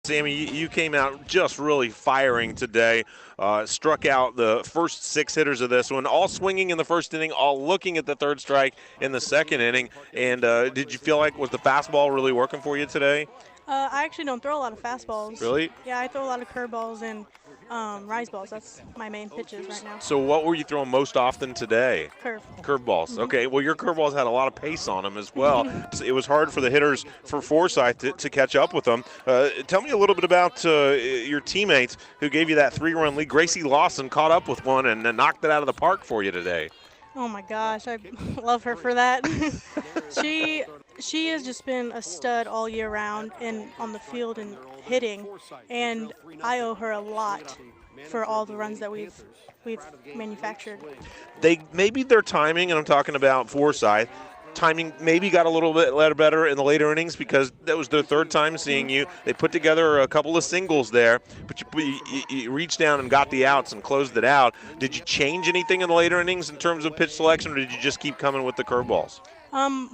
Sammy, you came out just really firing today. Struck out the first 6 hitters of this one, all swinging in the first inning, all looking at the third strike in the second inning. And did you feel like was the fastball really working for you today? I actually don't throw a lot of fastballs. Really? Yeah, I throw a lot of curveballs and rise balls. That's my main pitches right now. So what were you throwing most often today? Curve. Curveballs. Hmm. Okay. Well, your curveballs had a lot of pace on them as well. It was hard for the hitters for Forsyth to catch up with them. Tell me a little bit about your teammates who gave you that 3-run lead. Gracie Lawson caught up with one and knocked it out of the park for you today. Oh my gosh, I love her for that. she she has just been a stud all year round and on the field and hitting, and I owe her a lot for all the runs that we've manufactured. Maybe their timing, and I'm talking about Forsyth, timing maybe got a little bit better in the later innings because that was their third time seeing you. They put together a couple of singles there, but you reached down and got the outs and closed it out. Did you change anything in the later innings in terms of pitch selection, or did you just keep coming with the curveballs?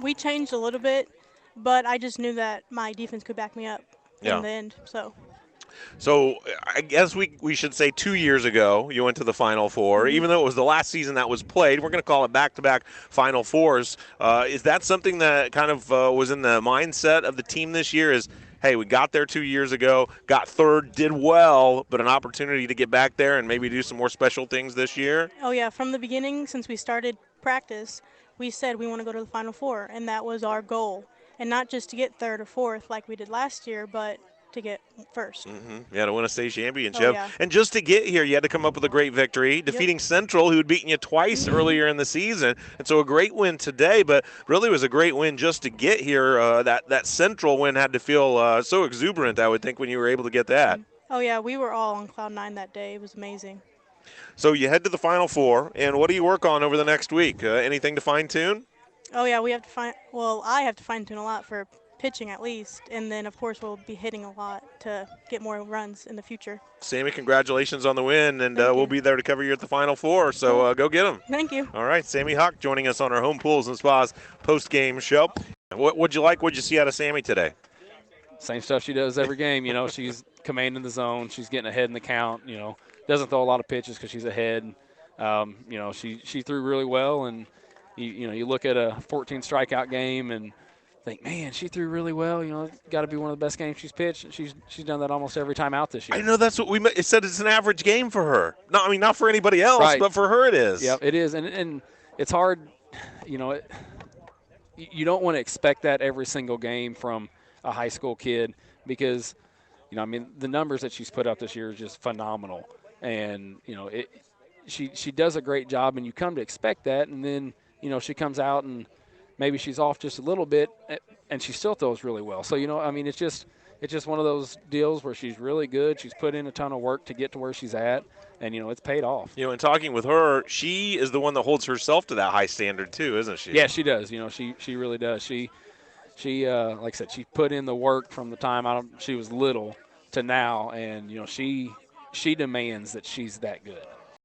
We changed a little bit, but I just knew that my defense could back me up in Yeah. the end. So I guess we should say 2 years ago you went to the Final Four, Mhm. even though it was the last season that was played. We're going to call it back-to-back Final Fours. Is that something that kind of was in the mindset of the team this year is, hey, we got there 2 years ago, got third, did well, but an opportunity to get back there and maybe do some more special things this year? Oh yeah, from the beginning, since we started practice, we said we want to go to the Final Four, and that was our goal. And not just to get third or fourth like we did last year, but to get 1st. You had to win a state Oh championship. yeah. And just to get here, you had to come up with a great victory, Yep. defeating Central, who had beaten you twice earlier in the season. And so a great win today, but really was a great win just to get here. That Central win had to feel so exuberant, I would think, when you were able to get that. Oh yeah, we were all on cloud nine that day. It was amazing. So you head to the Final Four, and what do you work on over the next week? Anything to fine-tune? Oh yeah, we have to find. Well, I have to fine tune a lot for pitching at least, and then of course we'll be hitting a lot to get more runs in the future. Sammy, congratulations on the win, and Thank we'll you. be there to cover you at the Final Four, so Cool. go get them. Thank you. All right, Sammy Huck joining us on our Home Pools and Spas post-game show. What'd you like? What'd you see out of Sammy today? Same stuff she does every game. She's commanding the zone. She's getting ahead in the count. Doesn't throw a lot of pitches because she's ahead. She threw really well, and you look at a 14 strikeout game and think, man, she threw really well. Got to be one of the best games she's pitched. And she's done that almost every time out this year. I know that's what it said. It's an average game for her. No, I mean not for anybody else, Right. but for her it is. Yeah, it is, and it's hard. You don't want to expect that every single game from a high school kid because, the numbers that she's put up this year is just phenomenal, and she does a great job, and you come to expect that, and then she comes out and maybe she's off just a little bit, and she still throws really well. So it's just one of those deals where she's really good. She's put in a ton of work to get to where she's at, and it's paid off. In talking with her, she is the one that holds herself to that high standard too, isn't she? Yeah, she does. She really does. She like I said, she put in the work from the time she was little to now, and she demands that she's that good.